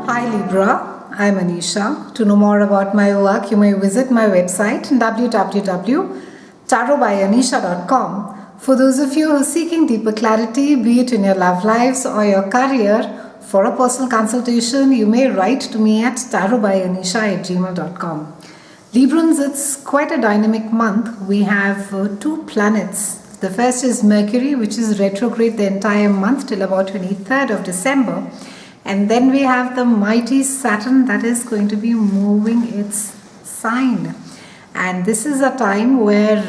Hi Libra, I'm Anisha. To know more about my work, you may visit my website www.tarotbyanisha.com. For those of you who are seeking deeper clarity, be it in your love lives or your career, for a personal consultation, you may write to me at tarotbyanisha@gmail.com. Librans, it's quite a dynamic month. We have two planets. The first is Mercury, which is retrograde the entire month till about 23rd of December. And then we have the mighty Saturn that is going to be moving its sign. And this is a time where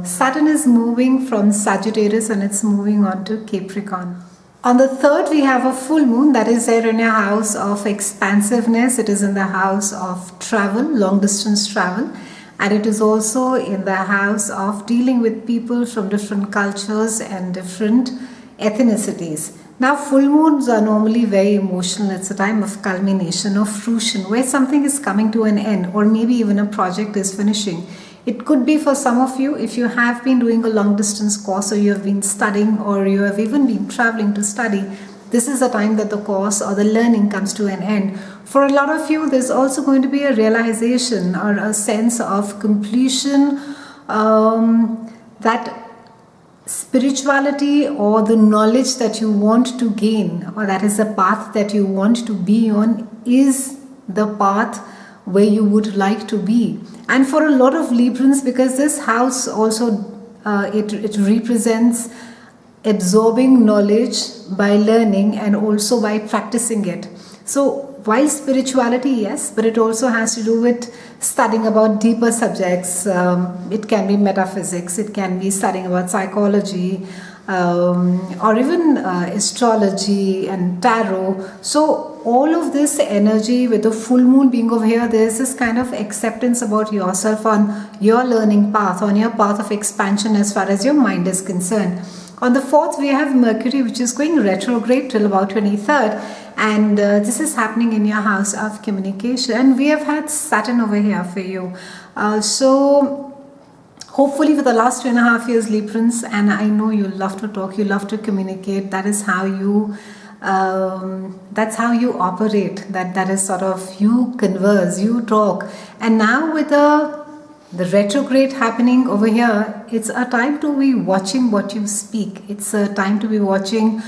Saturn is moving from Sagittarius and it's moving on to Capricorn. On the 3rd, we have a full moon that is there in your house of expansiveness. It is in the house of travel, long distance travel. And it is also in the house of dealing with people from different cultures and different ethnicities. Now, full moons are normally very emotional. It's a time of culmination, of fruition, where something is coming to an end, or maybe even a project is finishing. It could be for some of you, if you have been doing a long distance course, or you have been studying, or you have even been traveling to study, this is the time that the course or the learning comes to an end. For a lot of you, there's also going to be a realization or a sense of completion that spirituality or the knowledge that you want to gain, or that is the path that you want to be on, is the path where you would like to be. And for a lot of Librans, because this house also it represents absorbing knowledge by learning and also by practicing it. So while spirituality, yes, but it also has to do with studying about deeper subjects. It can be metaphysics, it can be studying about psychology, or even astrology and tarot. So all of this energy with the full moon being over here, there's this kind of acceptance about yourself on your learning path, on your path of expansion as far as your mind is concerned. On the 4th, we have Mercury, which is going retrograde till about 23rd. And this is happening in your house of communication. And we have had Saturn over here for you. So hopefully for the last 2.5 years, Librans, and I know you love to talk, you love to communicate. That is how you that's how you operate. That is sort of, you converse, you talk. And now with the retrograde happening over here, it's a time to be watching what you speak. It's a time to be watching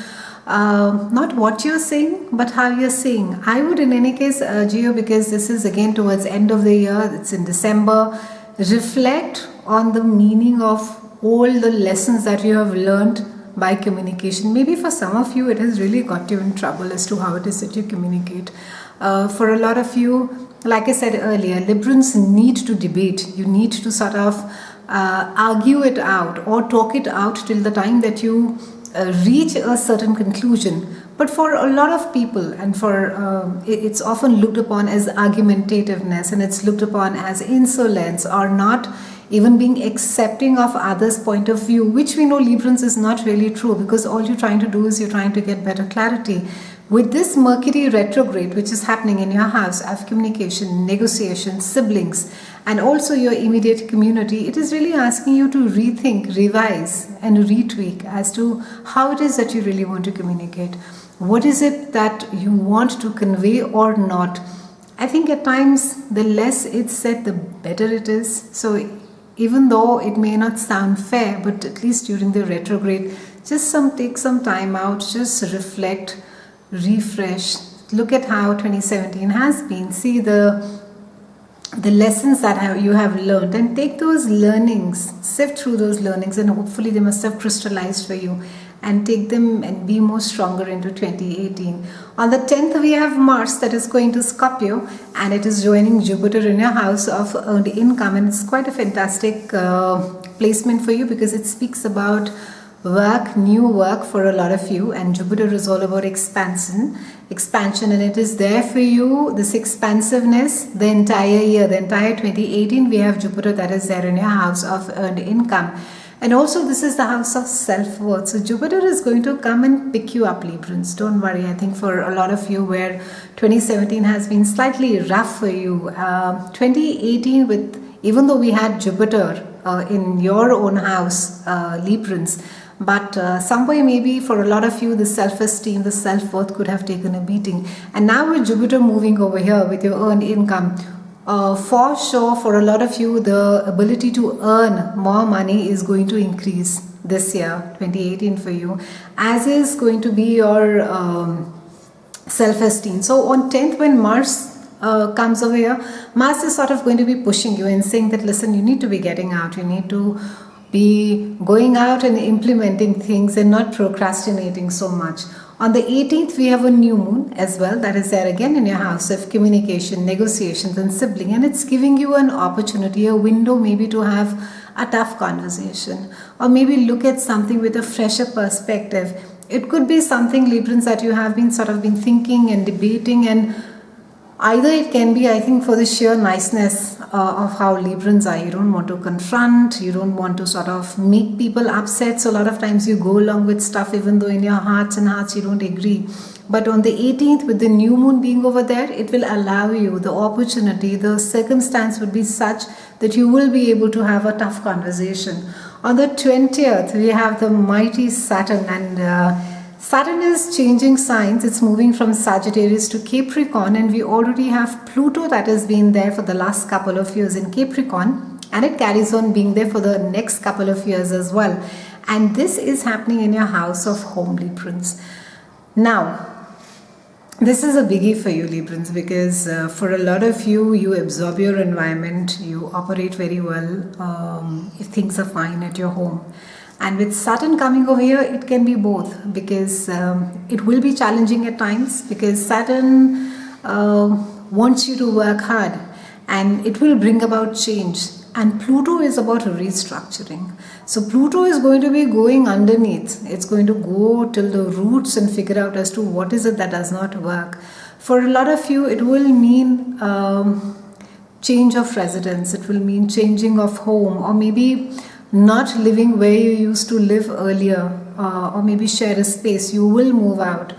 not what you're saying, but how you're saying. I would in any case urge you, because this is again towards end of the year, it's in December, reflect on the meaning of all the lessons that you have learned by communication. Maybe for some of you, it has really got you in trouble as to how it is that you communicate. For a lot of you, like I said earlier, Librans need to debate. You need to sort of argue it out or talk it out till the time that you reach a certain conclusion. But for a lot of people, and for it's often looked upon as argumentativeness, and it's looked upon as insolence, or not even being accepting of others' point of view, which we know, Librans, is not really true, because all you're trying to do is you're trying to get better clarity. With this Mercury retrograde, which is happening in your house of communication, negotiation, siblings, and also your immediate community, it is really asking you to rethink, revise, and retweak as to how it is that you really want to communicate. What is it that you want to convey or not? I think at times, the less it's said, the better it is. So even though it may not sound fair, but at least during the retrograde, just take some time out, just reflect, refresh, look at how 2017 has been, see the lessons that you have learned, and take those learnings, sift through those learnings, and hopefully they must have crystallized for you, and take them and be more stronger into 2018. On the 10th, we have Mars that is going to Scorpio, and it is joining Jupiter in your house of earned income, and it's quite a fantastic placement for you, because it speaks about work, new work for a lot of you, and Jupiter is all about expansion, and it is there for you, this expansiveness, the entire year, the entire 2018. We have Jupiter that is there in your house of earned income, and also this is the house of self-worth. So Jupiter is going to come and pick you up, Librans. Don't worry. I think for a lot of you, where 2017 has been slightly rough for you, 2018, with even though we had Jupiter in your own house, Librans, But somewhere maybe for a lot of you, the self-esteem, the self-worth could have taken a beating. And now with Jupiter moving over here with your earned income, for sure, for a lot of you, the ability to earn more money is going to increase this year, 2018 for you, as is going to be your self-esteem. So on 10th, when Mars comes over here, Mars is sort of going to be pushing you and saying that, listen, you need to be getting out, you need to be going out and implementing things and not procrastinating so much. On the 18th, we have a new moon as well, that is there again in your house of communication, negotiations and sibling, and it's giving you an opportunity, a window maybe to have a tough conversation, or maybe look at something with a fresher perspective. It could be something, Librans, that you have been thinking and debating, and either it can be, I think, for the sheer niceness of how Librans are. You don't want to confront, you don't want to sort of make people upset. So a lot of times you go along with stuff even though in your hearts you don't agree. But on the 18th, with the new moon being over there, it will allow you the opportunity, the circumstance would be such that you will be able to have a tough conversation. On the 20th, we have the mighty Saturn, and Saturn is changing signs. It's moving from Sagittarius to Capricorn, and we already have Pluto that has been there for the last couple of years in Capricorn, and it carries on being there for the next couple of years as well. And this is happening in your house of home, Librans. Now, this is a biggie for you, Librans, because for a lot of you, you absorb your environment, you operate very well if things are fine at your home. And with Saturn coming over here, it can be both, because it will be challenging at times, because Saturn wants you to work hard and it will bring about change. And Pluto is about restructuring. So Pluto is going to be going underneath. It's going to go till the roots and figure out as to what is it that does not work. For a lot of you, it will mean change of residence. It will mean changing of home, or maybe not living where you used to live earlier, or maybe share a space. You will move out.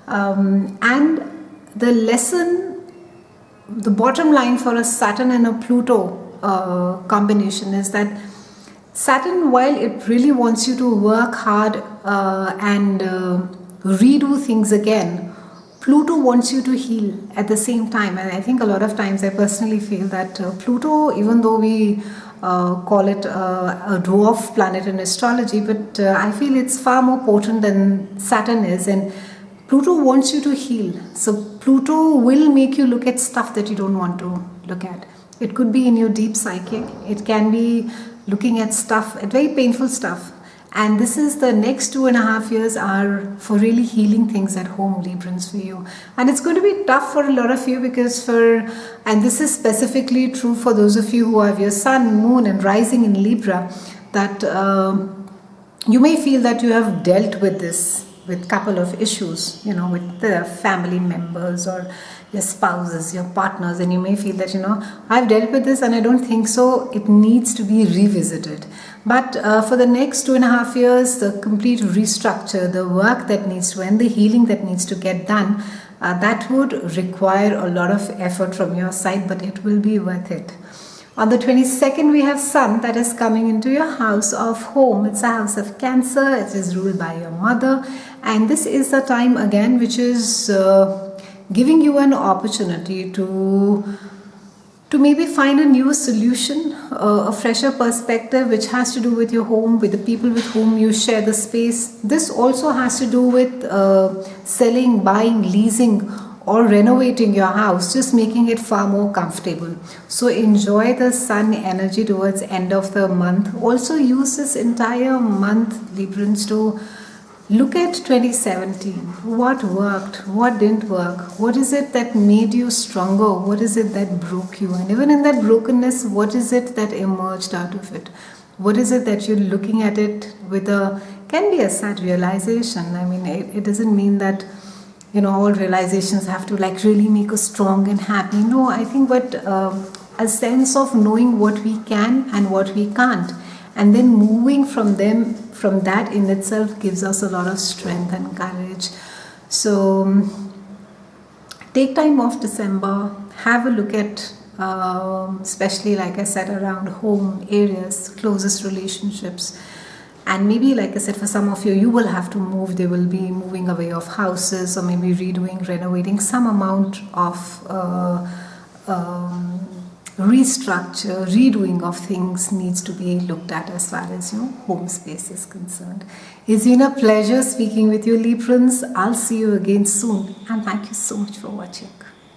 And the lesson, the bottom line for a Saturn and a Pluto combination is that Saturn, while it really wants you to work hard and redo things again, Pluto wants you to heal at the same time. And I think a lot of times I personally feel that Pluto, even though we call it a dwarf planet in astrology, but I feel it's far more potent than Saturn is, and Pluto wants you to heal. So Pluto will make you look at stuff that you don't want to look at. It could be in your deep psyche. It can be looking at stuff, at very painful stuff. And this is the next 2.5 years are for really healing things at home, Librans, for you. And it's going to be tough for a lot of you, because and this is specifically true for those of you who have your sun, moon and rising in Libra, that you may feel that you have dealt with this, with couple of issues, with the family members or your spouses, your partners, and you may feel that, I've dealt with this and I don't think so, it needs to be revisited. But for the next 2.5 years, the complete restructure, the work that needs to end, the healing that needs to get done, that would require a lot of effort from your side, but it will be worth it. On the 22nd, we have Sun that is coming into your house of home. It's a house of Cancer. It is ruled by your mother. And this is the time again which is giving you an opportunity to maybe find a new solution, a fresher perspective, which has to do with your home, with the people with whom you share the space. This also has to do with selling, buying, leasing, or renovating your house, just making it far more comfortable. So enjoy the Sun energy towards end of the month. Also use this entire month, Librans, to look at 2017. What worked? What didn't work? What is it that made you stronger? What is it that broke you? And even in that brokenness, what is it that emerged out of it? What is it that you're looking at it with can be a sad realization. I mean, it doesn't mean that, all realizations have to really make us strong and happy. No, I think a sense of knowing what we can and what we can't, and then moving from that in itself gives us a lot of strength and courage. So take time off December, have a look at especially, like I said, around home areas, closest relationships. And maybe, like I said, for some of you, you will have to move. They will be moving away of houses, or maybe redoing, renovating. Some amount of restructure, redoing of things needs to be looked at as far as your home space is concerned. It's been a pleasure speaking with you, Librans. I'll see you again soon, and thank you so much for watching.